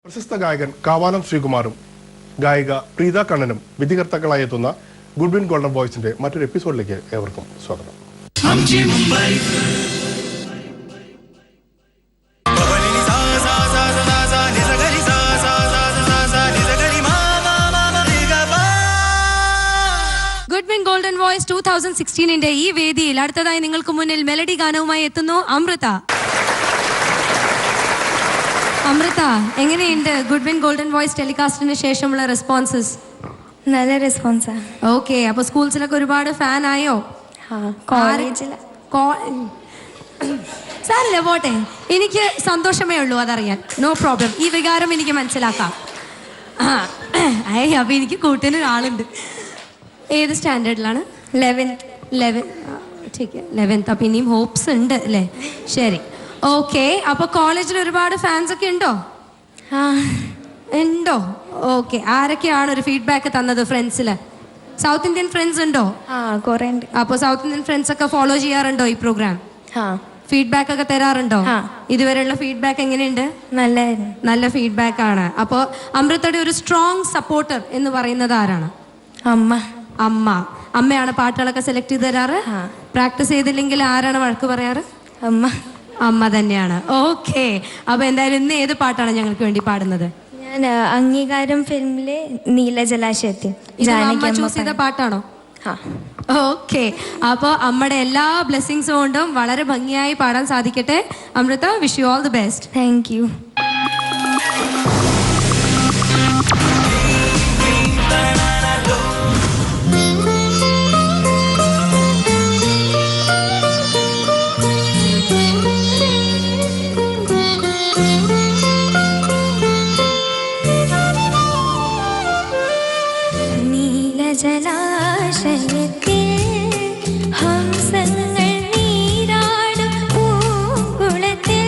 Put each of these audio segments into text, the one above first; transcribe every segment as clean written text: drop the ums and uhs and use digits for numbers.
പ്രശസ്ത ഗായകൻ കാവാലം ശ്രീകുമാറും ഗായിക പ്രീത കണ്ണനും വിധികർത്താക്കളായി എത്തുന്ന ഗുഡ് വിൻ ഗോൾഡൻ വോയ്സിന്റെ മറ്റൊരു എപ്പിസോഡിലേക്ക് ഏവർക്കും സ്വാഗതം. ഗുഡ് വിൻ ഗോൾഡൻ വോയ്സ് 2016 ഈ വേദിയിൽ അടുത്തതായി നിങ്ങൾക്ക് മുന്നിൽ മെലഡി ഗാനവുമായി എത്തുന്നു അമൃത. അമൃത, എങ്ങനെയുണ്ട് ഗുഡ് വിൻ ഗോൾഡൻ വോയ്സ് ടെലികാസ്റ്റിന് ശേഷമുള്ള റെസ്പോൺസസ്? നല്ല റെസ്പോൺസാ. ഓക്കെ, അപ്പൊ സ്കൂൾസിലൊക്കെ ഒരുപാട് ഫാൻ ആയോ? കോളേജിൽ സാറില്ല പോട്ടെ, എനിക്ക് സന്തോഷമേ ഉള്ളൂ അതറിയാൻ. നോ പ്രോബ്ലം, ഈ വികാരം എനിക്ക് മനസ്സിലാക്കാം. അപ്പൊ എനിക്ക് കൂട്ടിനൊരാളുണ്ട്. ഏത് സ്റ്റാൻഡേർഡിലാണ്? 11th. അപ്പൊ ഇനിയും ഹോപ്സ് ഉണ്ട് അല്ലേ? ശരി, ഓക്കെ. അപ്പൊ കോളേജിൽ ഒരുപാട് ഫാൻസ് ഒക്കെ ഉണ്ടോ? ഉണ്ടോ? ഓക്കെ. ആരൊക്കെയാണ് ഒരു ഫീഡ്ബാക്ക് തന്നത് ഫ്രണ്ട്സില്? സൗത്ത് ഇന്ത്യൻ ഫ്രണ്ട്സ് ഉണ്ടോ? കുറെ ഉണ്ട്. അപ്പൊ സൗത്ത് ഇന്ത്യൻ ഫ്രണ്ട്സ് ഒക്കെ ഫോളോ ചെയ്യാറുണ്ടോ ഈ പ്രോഗ്രാം? ഫീഡ്ബാക്ക് ഒക്കെ തരാറുണ്ടോ? ഇതുവരെയുള്ള ഫീഡ്ബാക്ക് എങ്ങനെയുണ്ട്? നല്ല ഫീഡ്ബാക്ക് ആണ്. അപ്പോൾ അമൃതയുടെ ഒരു സ്ട്രോങ് സപ്പോർട്ടർ എന്ന് പറയുന്നത് ആരാണ്? അമ്മയാണ് പാട്ടുകളൊക്കെ സെലക്ട് ചെയ്ത് തരാറ്. പ്രാക്ടീസ് ചെയ്തില്ലെങ്കിൽ ആരാണ് വഴക്ക് പറയാറ്? അമ്മ തന്നെയാണ്. ഓക്കെ, അപ്പൊ എന്തായാലും ഇന്ന് ഏത് പാട്ടാണ് ഞങ്ങൾക്ക് വേണ്ടി പാടുന്നത്? ഞാൻ അംഗീകാരം ഫിലിമിലെ നീലജലാശയത്തിൽ ചൂസ് ചെയ്ത പാട്ടാണോ? ഓക്കെ, അപ്പോൾ അമ്മയുടെ എല്ലാ ബ്ലെസ്സിങ്സും കൊണ്ടും വളരെ ഭംഗിയായി പാടാൻ സാധിക്കട്ടെ. Amrita, wish you all the best. Thank you. ജലാശയത്തിൽ ഹംസങ്ങൾ നീരാടും പൂങ്കുളത്തിൽ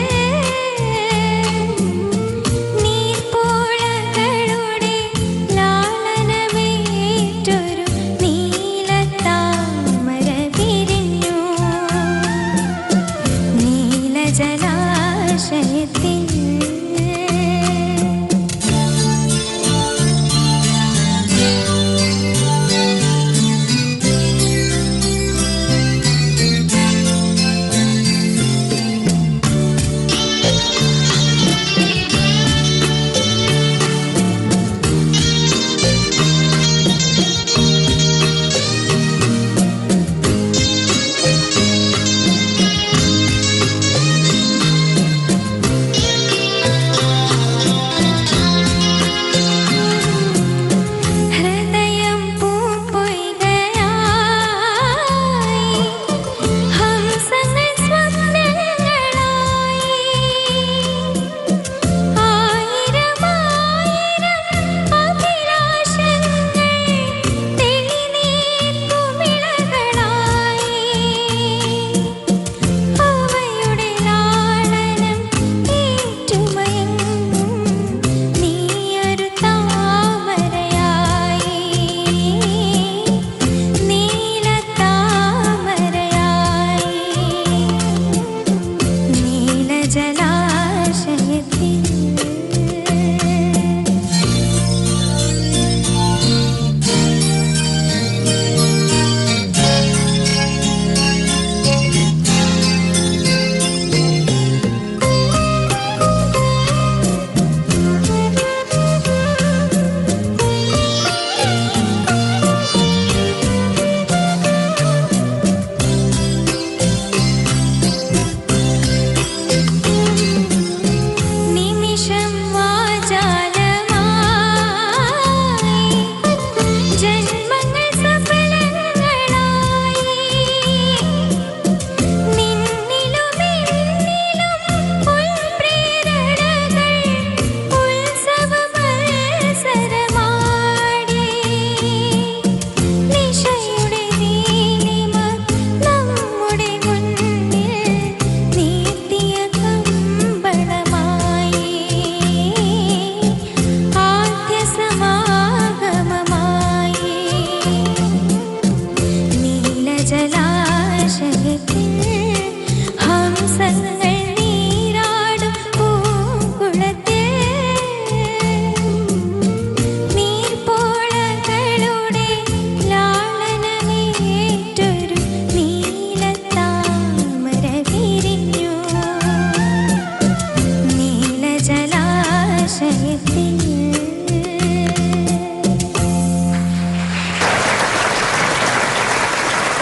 സ്വപ്നത്തിൽ.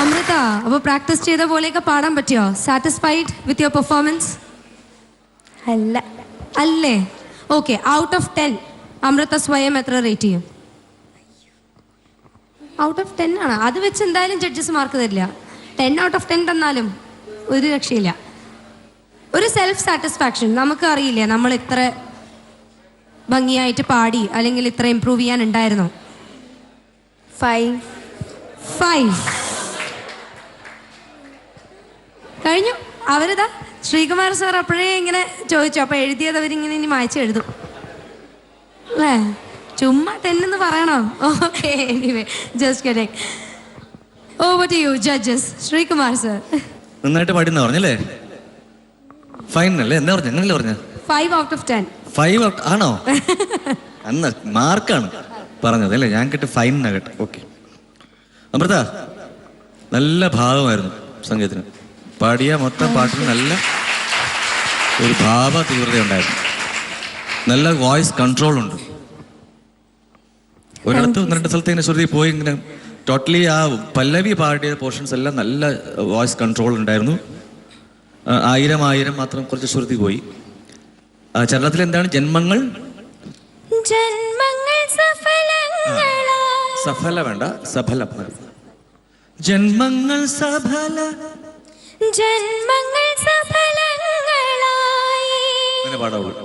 അമൃത, അപ്പൊ പ്രാക്ടീസ് ചെയ്ത പോലെയൊക്കെ പാടാൻ പറ്റിയോ? Satisfied with your performance? അല്ല. അല്ലേ? ഓക്കെ, ഔട്ട് ഓഫ് 10 അമൃത സ്വയം എത്ര റേറ്റ് ചെയ്യും? ഔട്ട് ഓഫ് 10 ആണ്. അത് വെച്ച് എന്തായാലും ജഡ്ജസ് മാർക്ക് തരില്ല. 10 ഔട്ട് ഓഫ് 10 തന്നാലും ഒരു രക്ഷയില്ല. ഒരു സെൽഫ് സാറ്റിസ്ഫാക്ഷൻ, നമുക്ക് അറിയില്ലേ നമ്മൾ ഇത്ര ഭംഗിയായിട്ട് പാടി അല്ലെങ്കിൽ ഇത്ര ഇമ്പ്രൂവ് ചെയ്യാൻ ഉണ്ടായിരുന്നോ? 5 കഴിഞ്ഞു. അവരിതാ ശ്രീകുമാർ സാർ അപ്പോഴേ ഇങ്ങനെ ചോദിച്ചു. അപ്പോൾ എഴുതിയത് അവരിങ്ങനെ ഇനി മായ്ച്ച് എഴുതും അല്ലേ? ചുമ്മാ 10 എന്ന് പറയണോ? Okay, anyway just kidding. Over to you judges. Sreekumar sir. നന്നായിട്ട് പാടിയെന്നാ പറഞ്ഞല്ലേ? ഫൈൻ അല്ലേ? എന്താ പറഞ്ഞ? എങ്ങനെയല്ലേ പറഞ്ഞ? 5 ഔട്ട് ഓഫ് 10. 5 ഔട്ട് ആണോ? അന്ന് മാർക്കാണ് പറഞ്ഞത് അല്ലേ? ഞാൻ കേട്ട് ഫൈനാ കേട്ടെ. ഓക്കെ അമൃത, നല്ല ഭാവമായിരുന്നു സംഗീതത്തിന്. പാടിയ മൊത്തം പാട്ടിന് നല്ല ഒരു ഭാവ തീവ്രത ഉണ്ടായിരുന്നു. നല്ല വോയിസ് കൺട്രോൾ ഉണ്ട്. ഒരിടത്ത് 1-2 സ്ഥലത്ത് ഇങ്ങനെ ശ്രുതി പോയി ഇങ്ങനെ ടോട്ടലി ആ പല്ലവി പാടിയ പോർഷൻസ് എല്ലാം നല്ല വോയിസ് കൺട്രോൾ ഉണ്ടായിരുന്നു. 1000 മാത്രം കുറച്ച് ശ്രുതി പോയി. ചരണത്തിൽ എന്താണ്? ജന്മങ്ങൾ സഫല വേണ്ട, സഫല. ജന്മങ്ങൾ സഫല, ജന്മങ്ങൾ സഫലങ്ങളായി. അങ്ങനെ പാടാവുള്ളൂ,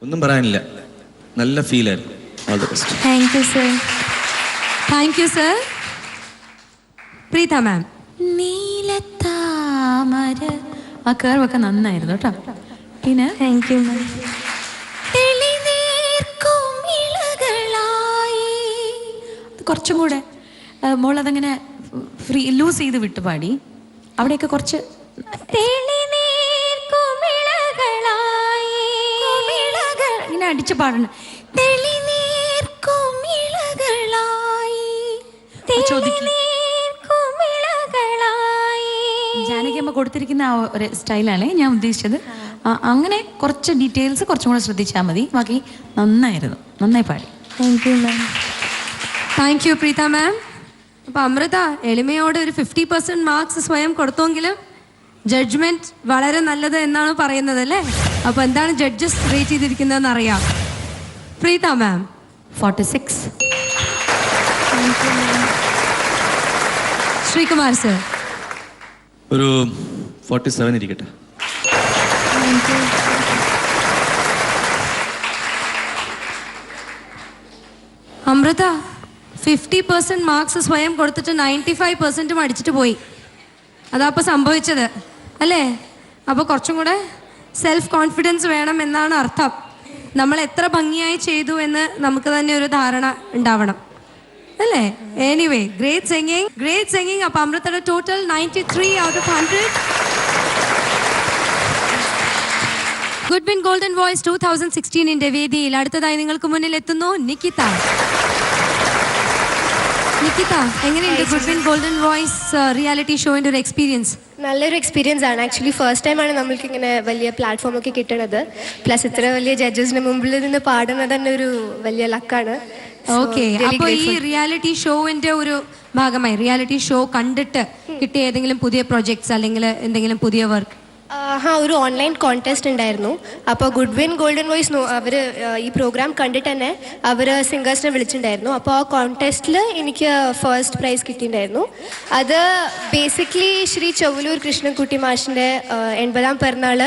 ഒന്നും പറയാനില്ല. നല്ല ഫീലായിരുന്നു. All the best. Thank you sir. Thank you sir. Preetha ma'am. Neelathamara ആ കേർവൊക്കെ നന്നായിരുന്നു കേട്ടോ. പിന്നെ താങ്ക് യു മാം. കുറച്ചും കൂടെ മോളതങ്ങനെ ഫ്രീ ലൂസ് ചെയ്ത് വിട്ട് പാടി. അവിടെയൊക്കെ കുറച്ച് ഇങ്ങനെ അടിച്ച് പാടണം. ജാനകിയമ്മ കൊടുത്തിരിക്കുന്ന ആ ഒരു സ്റ്റൈലാണ് ഞാൻ ഉദ്ദേശിച്ചത്. അങ്ങനെ കുറച്ച് ഡീറ്റെയിൽസ് കുറച്ചും കൂടെ ശ്രദ്ധിച്ചാൽ മതി. ബാക്കി നന്നായിരുന്നു, നന്നായി പാടി. Thank you ma'am. Thank you Preetha ma'am. അപ്പോൾ അമൃത എളിമയോടെ ഒരു 50% മാർക്സ് സ്വയം കൊടുത്തെങ്കിലും ജഡ്ജ്മെന്റ് വളരെ നല്ലത് എന്നാണ് പറയുന്നത് അല്ലേ? അപ്പോൾ എന്താണ് ജഡ്ജസ് റേറ്റ് ചെയ്തിരിക്കുന്നതെന്ന് അറിയാം. പ്രീത മാം 46. ശ്രീകുമാർ സർ ഒരു 47 ഇരിക്കട്ടെ. അമൃത 50% മാർക്സ് സ്വയം കൊടുത്തിട്ട് 95% അടിച്ചിട്ട് പോയി. അതപ്പോൾ സംഭവിച്ചത് അല്ലേ? അപ്പോൾ കുറച്ചും കൂടെ സെൽഫ് കോൺഫിഡൻസ് വേണം എന്നാണ് അർത്ഥം. നമ്മൾ എത്ര ഭംഗിയായി ചെയ്തു എന്ന് നമുക്ക് തന്നെ ഒരു ധാരണ ഉണ്ടാവണം അല്ലേ? Anyway great singing. അപ്പോൾ അമൃതയുടെ total 93 out of 100. Goodwin golden voice 2016 വേദിയിൽ അടുത്തതായി നിങ്ങൾക്ക് മുന്നിൽ എത്തുന്നു നിക്കിത. നിക്കിത, എങ്ങനെയുണ്ട് ഗുഡ്വിൻ ഗോൾഡൻ വോയിസ് റിയാലിറ്റി ഷോയിൻ്റെ ഒരു എക്സ്പീരിയൻസ്? നല്ലൊരു എക്സ്പീരിയൻസ് ആണ്. ആക്ച്വലി ഫസ്റ്റ് ടൈമാണ് നമ്മൾക്ക് ഇങ്ങനെ വലിയ പ്ലാറ്റ്ഫോം ഒക്കെ കിട്ടണത്. പ്ലസ് ഇത്ര വലിയ ജഡ്ജസിന് മുമ്പിൽ നിന്ന് പാടുന്നത് തന്നെ ഒരു വലിയ ലക്കാണ്. ഓക്കെ, അപ്പോൾ ഈ റിയാലിറ്റി ഷോവിന്റെ ഒരു ഭാഗമായി റിയാലിറ്റി ഷോ കണ്ടിട്ട് കിട്ടിയ ഏതെങ്കിലും പുതിയ പ്രൊജക്ട്സ് അല്ലെങ്കിൽ എന്തെങ്കിലും പുതിയ വർക്ക്? ഒരു ഓൺലൈൻ കോൺടെസ്റ്റ് ഉണ്ടായിരുന്നു. അപ്പോൾ ഗുഡ്വിൻ ഗോൾഡൻ വോയിസ് അവർ ഈ പ്രോഗ്രാം കണ്ടിട്ട് തന്നെ അവർ സിംഗേഴ്സിനെ വിളിച്ചിട്ടുണ്ടായിരുന്നു. അപ്പോൾ ആ കോൺടെസ്റ്റിൽ എനിക്ക് ഫസ്റ്റ് പ്രൈസ് കിട്ടിയിട്ടുണ്ടായിരുന്നു. അത് ബേസിക്കലി ശ്രീ ചൊവ്വലൂർ കൃഷ്ണൻകുട്ടി മാഷിൻ്റെ 80ാം പിറന്നാൾ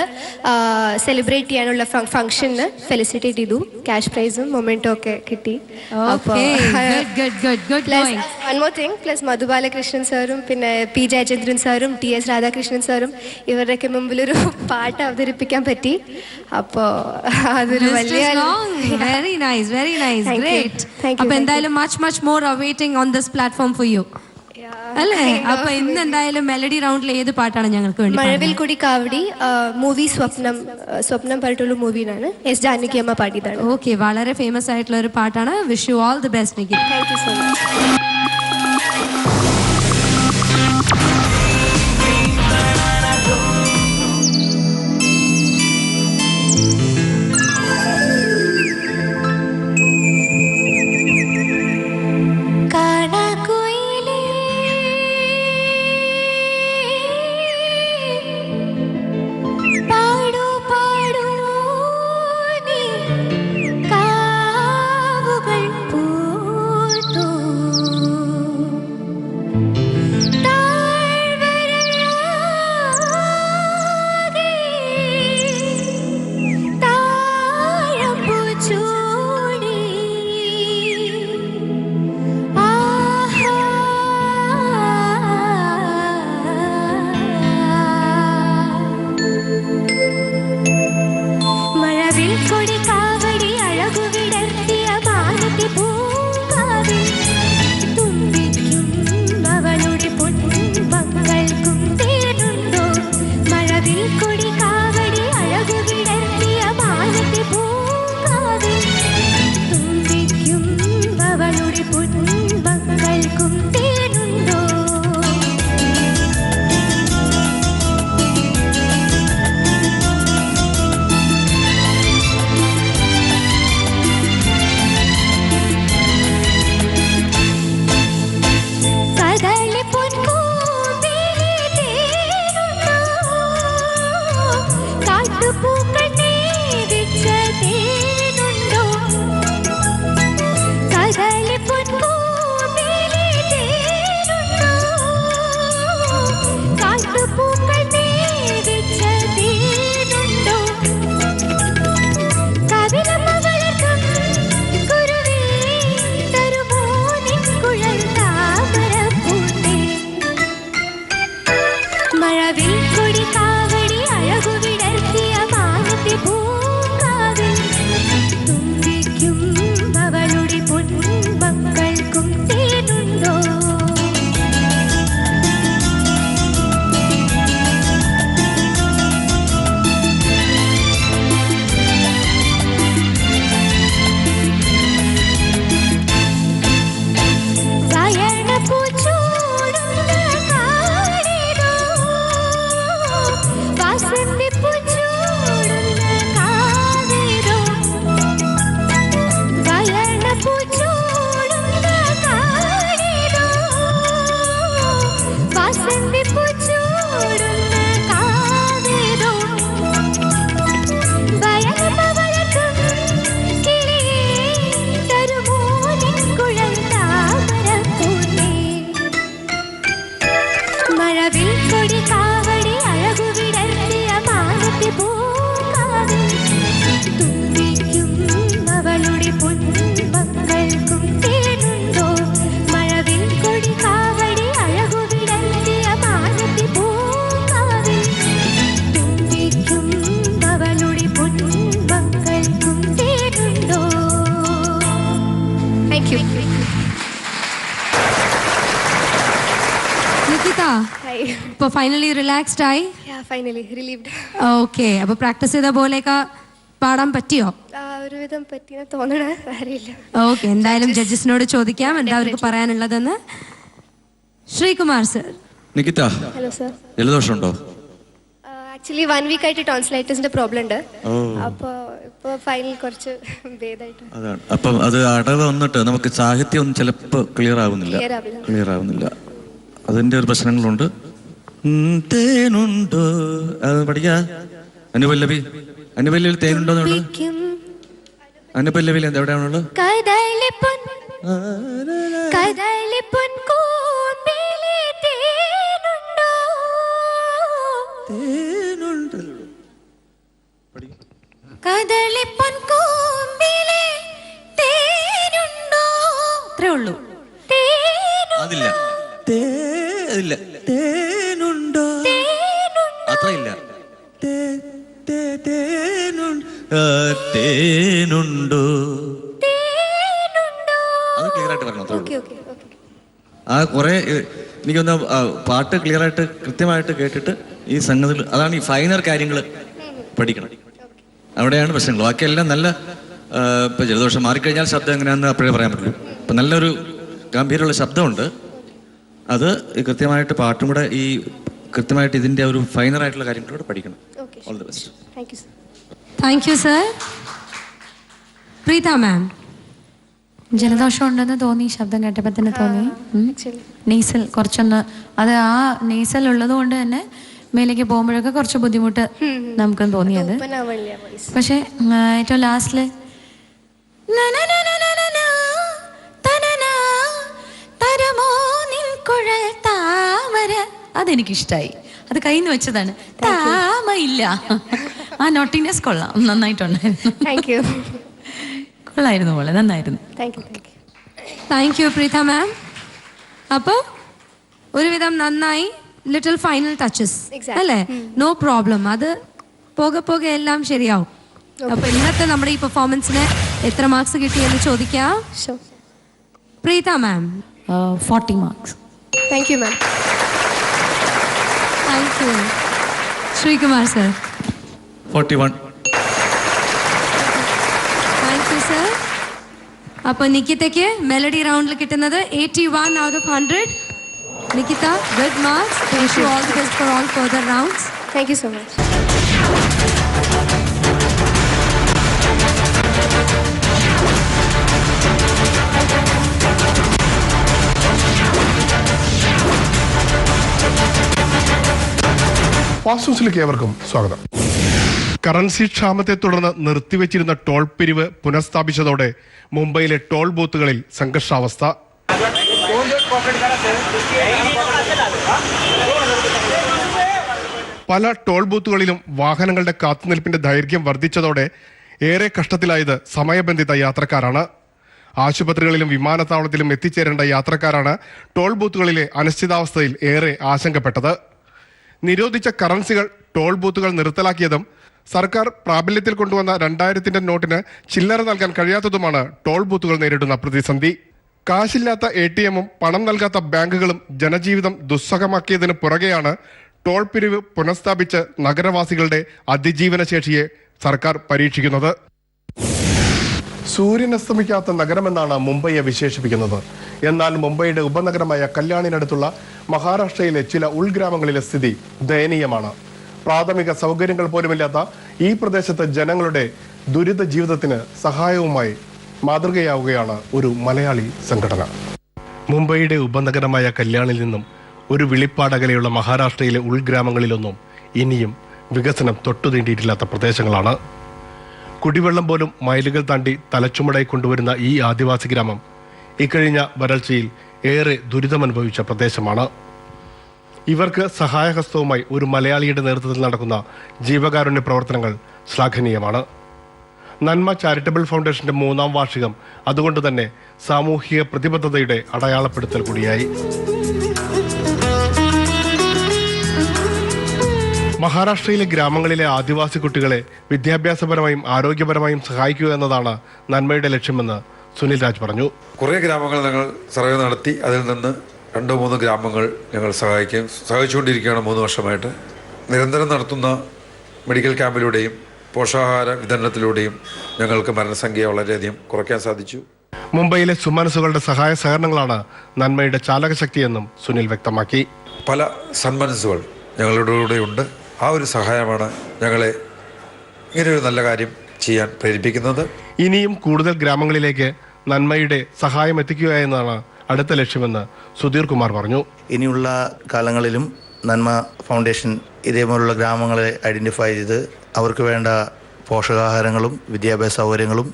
സെലിബ്രേറ്റ് ചെയ്യാനുള്ള ഫംഗ്ഷന് ഫെലിസിറ്റേറ്റ് ചെയ്തു. ക്യാഷ് പ്രൈസും മൊമെൻറ്റും ഒക്കെ കിട്ടി. One more thing, plus Madhu Balakrishnan സാറും പിന്നെ പി ജയചന്ദ്രൻ സാറും TS രാധാകൃഷ്ണൻ സാറും ഇവരുടെയൊക്കെ മുമ്പിലൊരു പാട്ട് അവതരിപ്പിക്കാൻ പറ്റി. അപ്പോൾ അതൊരു വലിയ വെരി നൈസ് ഗ്രേറ്റ്. അപ്പോൾ എന്തായാലും much more awaiting on this platform for you അല്ലേ? അപ്പോൾ ഇന്ന് എന്തായാലും മെലഡി റൗണ്ടിൽ ഏത് പാട്ടാണ് ഞങ്ങൾക്ക് വേണ്ടി? മഴവിൽ കൂടി കാവടി മൂവി സ്വപ്നം പറഞ്ഞിട്ടുള്ള മൂവിയിലാണ് S ജാനകി അമ്മ പാടിയതാണ്. ഓക്കെ, വളരെ ഫേമസ് ആയിട്ടുള്ള ഒരു പാട്ടാണ്. Wish you all the best Nikki. Thank you so much. മാനത്തെ പൂങ്കാവിൽ തുമ്പിക്കും അവളുടെ പൊൻപങ്ങൾക്കും തേനുണ്ടോ മഴവിൽ കൊടി കാവടി അഴകു വിടർത്തിയ മാനത്തെ പൂങ്കാവിൽ തുമ്പിക്കും അവളുടെ പൊൻപങ്ങൾക്കും തേനുണ്ടോ കദളി പൊൻകൂമ്പിലെ തേനുണ്ടോ കാട്ടുപൂക്കൾ നേദിച്ച തേനുണ്ടോ കദളി പൊൻകൂമ്പിലെ തേനുണ്ടോ കാട്ടുപൂക്കൾ നേദിച്ച തേനുണ്ടോ കവിളമ്മ വളർത്തും കുരുവേ തരുമോ നിൻ കുഴൽ താമരപ്പൂത്തേ മഴവിൽ കൊടി കാവടി അഴകു വിടർത്തിയ മാനത്തെ പൂങ്കാവിൽ തുമ്പിക്കും അവളുടെ പൊൻപങ്ങൾക്കും തേനുണ്ടോ വയണപ്പൂച്ചൂടുന്ന കാടിലോ വാസന്തിപ്പൂച്ചൂടുന്ന കാവിലോ വയണപ്പൂച്ചൂടുന്ന കാടിലോ വാസന്തിപ്പൂച്ചൂടുന്ന കാവിലോ വയലമ്മ വളർത്തും കിളിയേ തരുമോ നിൻ കുഴൽ താമരപ്പൂത്തേ മഴവിൽ കൊടി കാവടി അഴകു വിടർത്തിയ മാനത്തെ പൂങ്കാവിൽ തുമ്പിക്കും അവളുടെ പൊൻപങ്ങൾക്കും തേനുണ്ടോ മഴവിൽ കൊടി കാവടി അഴകു വിടർത്തിയ മാനത്തെ പൂങ്കാവിൽ തുമ്പിക്കും അവളുടെ പൊൻപങ്ങൾക്കും തേനുണ്ടോ താങ്ക് യു നികിത ഹായ് ഇപ്പൊ ഫൈനലി റിലാക്സ്ഡ് ആയി? ഫൈനലി റിലീവ്ഡ് ഓക്കെ, അപ്പൊ പ്രാക്ടീസ് ചെയ്ത പോലെയൊക്കെ പാടാൻ പറ്റിയോ? ഒരുവിധം പറ്റിയെന്ന് തോന്നണേ അറിയില്ല ഓക്കെ, എന്തായാലും ജഡ്ജസിനോട് ചോദിക്കാം എന്താ അവർക്ക് പറയാനുള്ളതെന്ന്. Sreekumar sir. Nikita, hello sir. ജലദോഷമുണ്ടോ? ആക്ച്വലി 1 വീക്ക് ആയിട്ട് ടോൺസിലൈറ്റിസിന്റെ പ്രോബ്ലം ഉണ്ട്. അപ്പോൾ ഇപ്പോൾ ഫൈനൽ കുറച്ച് ഭേദമായിട്ട് അതാണ്. അപ്പം അത് അടവ് വന്നിട്ട് നമുക്ക് സാഹിത്യം ഒന്നും ചിലപ്പോൾ ക്ലിയർ ആവുന്നില്ല. അതിന്റെ ഒരു പ്രശ്നങ്ങളുണ്ട്. തേനുണ്ടോ അത് പഠിക്കാ. അനുപല്ലവി തേനുണ്ടോ എന്നുള്ളത് അനുപല്ലവിയിൽ എവിടെയാണുള്ളത്? കദളിപ്പൊൻ കൂമ്പിലെ തേനുണ്ടോ തേനുണ്ട് കദളിപ്പൊൻ കൂമ്പിലെ തേനുണ്ടോ അത്രേ ഉള്ളൂ. അതില്ല. അതില്ല. തേനുണ്ടോ അത്രയില്ല. തേനുണ്ടോ അത് ക്ലിയർ ആയിട്ട് പറഞ്ഞു. അത്രേ ഉള്ളൂ. ആ കുറെ എനിക്കൊന്ന് പാട്ട് ക്ലിയർ ആയിട്ട് കൃത്യമായിട്ട് കേട്ടിട്ട് ഈ സംഗതികൾ അതാണ് ഈ ഫൈനർ കാര്യങ്ങൾ പഠിക്കണം. അവിടെയാണ് പ്രശ്നങ്ങൾ. ബാക്കിയെല്ലാം നല്ല ഇപ്പൊ ജലദോഷം മാറിക്കഴിഞ്ഞാൽ ശബ്ദം എങ്ങനെയാണെന്ന് അപ്പോഴേ പറയാൻ പറ്റുള്ളൂ. ഇപ്പൊ നല്ലൊരു ഗംഭീരമുള്ള ശബ്ദമുണ്ട്. അത് കൃത്യമായിട്ട് പാട്ടും കൂടെ ഈ കൃത്യമായിട്ട് ഇതിന്റെ ഒരു ഫൈനർ ആയിട്ടുള്ള കാര്യങ്ങളോട് പഠിക്കണം. All the best. Thank you sir. Preetha ma'am. ജലദോഷം ഉണ്ടെന്ന് തോന്നി, ശബ്ദം കേട്ടപ്പോൾ തന്നെ തോന്നി. നെയ്സൽ കുറച്ചൊന്ന് അത് ആ നെയ്സൽ ഉള്ളത് കൊണ്ട് തന്നെ മേലേക്ക് പോകുമ്പോഴൊക്കെ കുറച്ച് ബുദ്ധിമുട്ട് നമുക്കും തോന്നിയത്. പക്ഷെ ഏറ്റവും ലാസ്റ്റില് അതെനിക്കിഷ്ടായി. അത് കയ്യിൽ നിന്ന് വെച്ചതാണ്. താമയില്ല. ആ നോട്ടിനെസ് കൊള്ളാം, നന്നായിട്ടുണ്ടായിരുന്നു. കൊള്ളായിരുന്നു പോലെ, നന്നായിരുന്നു. Thank you Preetha ma'am. അപ്പോൾ ഒരുവിധം നന്നായി. ലിറ്റിൽ ഫൈനൽ ടച്ചസ് അല്ലേ? No problem. അത് പോകെ പോകെ എല്ലാം ശരിയാവും. അപ്പോൾ ഇന്നത്തെ നമ്മുടെ ഈ പെർഫോമൻസിനെ എത്ര മാർക്സ് കിട്ടിയെന്ന് ചോദിക്കാം. പ്രീത മാം. 40 marks. Thank you ma'am. Thank U. Sreekumar sir. 41. Thank you sir. അപ്പോൾ നിക്കിതയ്ക്ക് മെലഡി റൗണ്ടിൽ കിട്ടുന്നത് 81 out of 100. Nikita, good marks. Wish you all the best for all further rounds. Thank you so much. Fast ന്യൂസിലേക്ക് ഏവർക്കും സ്വാഗതം. Currency ക്ഷാമത്തെ തുടർന്ന് നിർത്തിവെച്ചിരുന്ന toll പിരിവ് പുനഃസ്ഥാപിച്ചതോടെ മുംബൈയിലെ toll ബൂത്തുകളിൽ സംഘർഷാവസ്ഥ. പല ടോൾ ബൂത്തുകളിലും വാഹനങ്ങളുടെ കാത്തുനിൽപ്പിന്റെ ദൈർഘ്യം വർദ്ധിച്ചതോടെ ഏറെ കഷ്ടത്തിലായത് സമയബന്ധിത യാത്രക്കാരാണ്. ആശുപത്രികളിലും വിമാനത്താവളത്തിലും എത്തിച്ചേരേണ്ട യാത്രക്കാരാണ് ടോൾ ബൂത്തുകളിലെ അനിശ്ചിതാവസ്ഥയിൽ ഏറെ ആശങ്കപ്പെട്ടത്. നിരോധിച്ച കറൻസികൾ ടോൾ ബൂത്തുകൾ നിർത്തലാക്കിയതും സർക്കാർ പ്രാബല്യത്തിൽ കൊണ്ടുവന്ന 2000 നോട്ടിന് ചില്ലറ നൽകാൻ കഴിയാത്തതുമാണ് ടോൾ ബൂത്തുകൾ നേരിടുന്ന പ്രതിസന്ധി. കാശില്ലാത്ത ATM-ഉം പണം നൽകാത്ത ബാങ്കുകളും ജനജീവിതം ദുസ്സഹമാക്കിയതിന് പുറകെയാണ് ടോൾ പിരിവ് പുനഃസ്ഥാപിച്ച് നഗരവാസികളുടെ അതിജീവന ശേഷിയെ സർക്കാർ പരീക്ഷിക്കുന്നത്. സൂര്യൻ അസ്തമിക്കാത്ത നഗരമെന്നാണ് മുംബൈയെ വിശേഷിപ്പിക്കുന്നത്. എന്നാൽ മുംബൈയുടെ ഉപനഗരമായ കല്യാണിനടുത്തുള്ള മഹാരാഷ്ട്രയിലെ ചില ഉൾഗ്രാമങ്ങളിലെ സ്ഥിതി ദയനീയമാണ്. പ്രാഥമിക സൗകര്യങ്ങൾ പോലുമില്ലാത്ത ഈ പ്രദേശത്ത് ജനങ്ങളുടെ ദുരിത ജീവിതത്തിന് സഹായവുമായി മാതൃകയാവുകയാണ് ഒരു മലയാളി സംഘടന. മുംബൈയുടെ ഉപനഗരമായ കല്യാണിൽ നിന്നും ഒരു വിളിപ്പാടകലെയുള്ള മഹാരാഷ്ട്രയിലെ ഉൾഗ്രാമങ്ങളിലൊന്നും ഇനിയും വികസനം തൊട്ടുതീണ്ടിയിട്ടില്ലാത്ത പ്രദേശങ്ങളാണ്. കുടിവെള്ളം പോലും മൈലുകൾ താണ്ടി തലച്ചുമടായി കൊണ്ടുവരുന്ന ഈ ആദിവാസി ഗ്രാമം ഇക്കഴിഞ്ഞ വരൾച്ചയിൽ ഏറെ ദുരിതമനുഭവിച്ച പ്രദേശമാണ്. ഇവർക്ക് സഹായഹസ്തവുമായി ഒരു മലയാളിയുടെ നേതൃത്വത്തിൽ നടക്കുന്ന ജീവകാരുണ്യ പ്രവർത്തനങ്ങൾ ശ്ലാഘനീയമാണ്. നന്മ ചാരിറ്റബിൾ ഫൗണ്ടേഷന്റെ 3ാം വാർഷികം അതുകൊണ്ട് തന്നെ സാമൂഹിക പ്രതിബദ്ധതയുടെ അടയാളപ്പെടുത്തൽ കൂടിയായി. മഹാരാഷ്ട്രയിലെ ഗ്രാമങ്ങളിലെ ആദിവാസി കുട്ടികളെ വിദ്യാഭ്യാസപരമായും ആരോഗ്യപരമായും സഹായിക്കുക എന്നതാണ് നന്മയുടെ ലക്ഷ്യമെന്ന് സുനിൽ രാജ് പറഞ്ഞു. കുറേ ഗ്രാമങ്ങൾ ഞങ്ങൾ സർവേ നടത്തി അതിൽ നിന്ന് 2-3 ഗ്രാമങ്ങൾ ഞങ്ങൾ സഹായിച്ചുകൊണ്ടിരിക്കുകയാണ് 3 വർഷമായിട്ട്. നിരന്തരം നടത്തുന്ന മെഡിക്കൽ ക്യാമ്പിലൂടെയും പോഷകാഹാര വിതരണത്തിലൂടെയും ഞങ്ങൾക്ക് മരണസംഖ്യ വളരെയധികം കുറയ്ക്കാൻ സാധിച്ചു. മുംബൈയിലെ സുമനസുകളുടെ സഹായ സഹകരണങ്ങളാണ് നന്മയുടെ ചാലകശക്തിയെന്നും സുനിൽ വ്യക്തമാക്കി. പല സന്മനസ്സുകൾ ഞങ്ങളുടെ കൂടെയുണ്ട്. ആ ഒരു സഹായമാണ് ഞങ്ങളെ ഇങ്ങനെയൊരു നല്ല കാര്യം ചെയ്യാൻ പ്രേരിപ്പിക്കുന്നത്. ഇനിയും കൂടുതൽ ഗ്രാമങ്ങളിലേക്ക് നന്മയുടെ സഹായം എത്തിക്കുക എന്നതാണ് അടുത്ത ലക്ഷ്യമെന്ന് സുധീർ കുമാർ പറഞ്ഞു. ഇനിയുള്ള കാലങ്ങളിലും നന്മ ഫൗണ്ടേഷൻ ഇതേപോലുള്ള ഗ്രാമങ്ങളെ ഐഡൻറ്റിഫൈ ചെയ്ത് അവർക്ക് വേണ്ട പോഷകാഹാരങ്ങളും വിദ്യാഭ്യാസ സൗകര്യങ്ങളും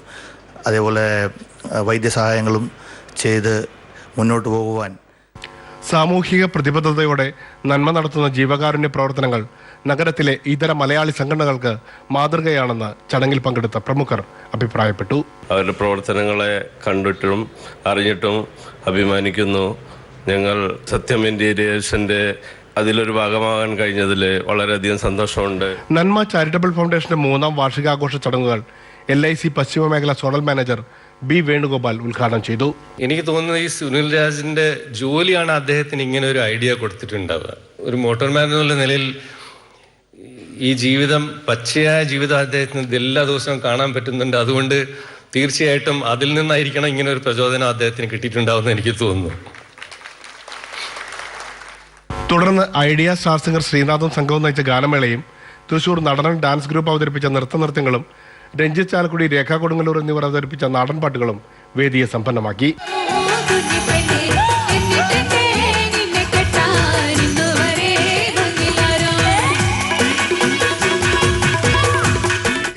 അതേപോലെ വൈദ്യസഹായങ്ങളും ചെയ്ത് മുന്നോട്ട് പോകുവാൻ സാമൂഹിക പ്രതിബദ്ധതയോടെ നന്മ നടത്തുന്ന ജീവകാരുണ്യ പ്രവർത്തനങ്ങൾ നഗരത്തിലെ ഇതര മലയാളി സംഘടനകൾക്ക് മാതൃകയാണെന്ന് ചടങ്ങിൽ പങ്കെടുത്ത പ്രമുഖർ അഭിപ്രായപ്പെട്ടു. അവരുടെ പ്രവർത്തനങ്ങളെ കണ്ടിട്ടും അറിഞ്ഞിട്ടും അഭിമാനിക്കുന്നു. ഞങ്ങൾ സത്യം ഇന്റീരിയേഴ്സിന്റെ അതിലൊരു ഭാഗമാകാൻ കഴിഞ്ഞതിൽ വളരെയധികം സന്തോഷമുണ്ട്. നന്മ ചാരിറ്റബിൾ ഫൗണ്ടേഷന്റെ 3ാം വാർഷികാഘോഷ ചടങ്ങുകൾ LIC പശ്ചിമ മേഖല സോണൽ മാനേജർ B വേണുഗോപാൽ ഉദ്ഘാടനം ചെയ്തു. എനിക്ക് തോന്നുന്നത് ഈ സുനിൽ രാജിന്റെ ജോലിയാണ് അദ്ദേഹത്തിന് ഇങ്ങനെ ഒരു ഐഡിയ കൊടുത്തിട്ടുണ്ടാവുക. ഒരു മോട്ടോർമാൻ എന്നുള്ള നിലയിൽ ഈ ജീവിതം, പച്ചയായ ജീവിതം അദ്ദേഹത്തിന് എല്ലാ ദിവസവും കാണാൻ പറ്റുന്നുണ്ട്. അതുകൊണ്ട് തീർച്ചയായിട്ടും അതിൽ നിന്നായിരിക്കണം ഇങ്ങനെ ഒരു പ്രചോദനം അദ്ദേഹത്തിന് കിട്ടിയിട്ടുണ്ടാവുമെന്ന് എനിക്ക് തോന്നുന്നു. തുടർന്ന് ഐഡിയ സ്റ്റാർ സിംഗർ ശ്രീനാഥും സംഘവും നയിച്ച ഗാനമേളയും തൃശൂർ നടനം ഡാൻസ് ഗ്രൂപ്പ് അവതരിപ്പിച്ച നൃത്തനൃത്യങ്ങളും രഞ്ജിത്ത് ചാലക്കുടി, രേഖ കൊടുങ്ങല്ലൂർ എന്നിവർ അവതരിപ്പിച്ച നാടൻപാട്ടുകളും വേദിയെ സമ്പന്നമാക്കി.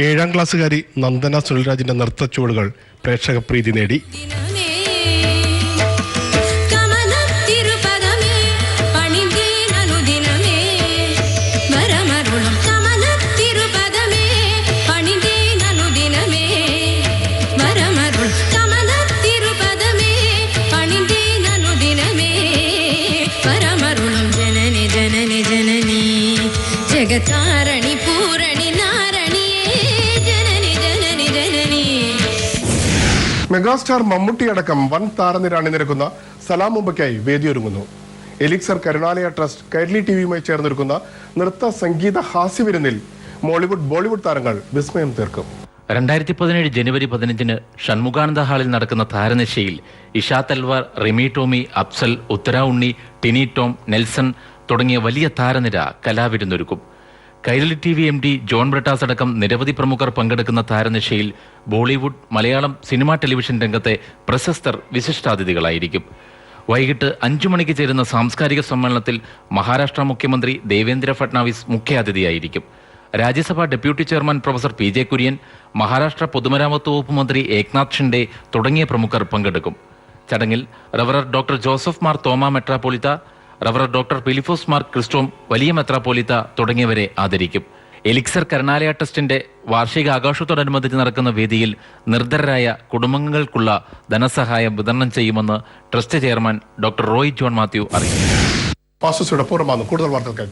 ഏഴാം ക്ലാസ്സുകാരി നന്ദന സുനിൽരാജിന്റെ നൃത്തച്ചുവടുകൾ പ്രേക്ഷക പ്രീതി നേടി. ജഗതാരണി പൂരണി നാരണിയേ ജനനി ജനനി ജനനി മെഗാസ്റ്റാർ മമ്മൂട്ടി അടക്കം വൻ താരനിര അണിനിരക്കുന്ന സലാം മുംബൈക്കായി വേദിയൊരുങ്ങുന്നു. എലിക്സർ കരുണാലയ ട്രസ്റ്റ് കൈരളി ടിവിയുമായി ചേർന്നൊരുക്കുന്ന നൃത്ത സംഗീത ഹാസ്യവിരുന്നിൽ മോളിവുഡ് ബോളിവുഡ് താരങ്ങൾ വിസ്മയം തീർക്കും. 2017 ജനുവരി 15 ഷൺമുഖാനന്ദ ഹാളിൽ നടക്കുന്ന താരനിശയിൽ ഇഷാ തൽവാർ, റിമി ടോമി, അഫ്സൽ, ഉത്തര ഉണ്ണി, ടിനി ടോം, നെൽസൺ തുടങ്ങിയ വലിയ താരനിര കലാവിരുന്നൊരുക്കും. Kairali T V MD John Brittas അടക്കം നിരവധി പ്രമുഖർ പങ്കെടുക്കുന്ന താരനിശയിൽ ബോളിവുഡ്, മലയാളം, സിനിമ, ടെലിവിഷൻ രംഗത്തെ പ്രശസ്തർ വിശിഷ്ടാതിഥികളായിരിക്കും. വൈകിട്ട് 5 മണിക്ക് ചേരുന്ന സാംസ്കാരിക സമ്മേളനത്തിൽ മഹാരാഷ്ട്ര മുഖ്യമന്ത്രി ദേവേന്ദ്ര ഫട്നാവിസ് മുഖ്യാതിഥിയായിരിക്കും. Rajya Sabha deputy chairman professor PJ Kurian, Maharashtra പൊതുമരാമത്ത് വകുപ്പ് മന്ത്രി ഏക്നാഥ് ഷിൻഡെ തുടങ്ങിയ പ്രമുഖർ പങ്കെടുക്കും. ചടങ്ങിൽ റവറർ ഡോക്ടർ ജോസഫ് മാർ തോമ മെട്രാപ്പോലിത്ത, റവറർ ഡോക്ടർ ഫിലിപ്പോസ് മാർ ക്രിസ്റ്റോം വലിയ മെത്രാപ്പോലിത്ത തുടങ്ങിയവരെ ആദരിക്കും. എലിക്സർ കരുണാലയ ട്രസ്റ്റിന്റെ വാർഷിക ആഘോഷത്തോടനുബന്ധിച്ച് നടക്കുന്ന വേദിയിൽ നിർധരരായ കുടുംബങ്ങൾക്കുള്ള ധനസഹായം വിതരണം ചെയ്യുമെന്ന് trust chairman doctor Roy John Mathew അറിയിച്ചു. കൂടുതൽ വാർത്തകൾ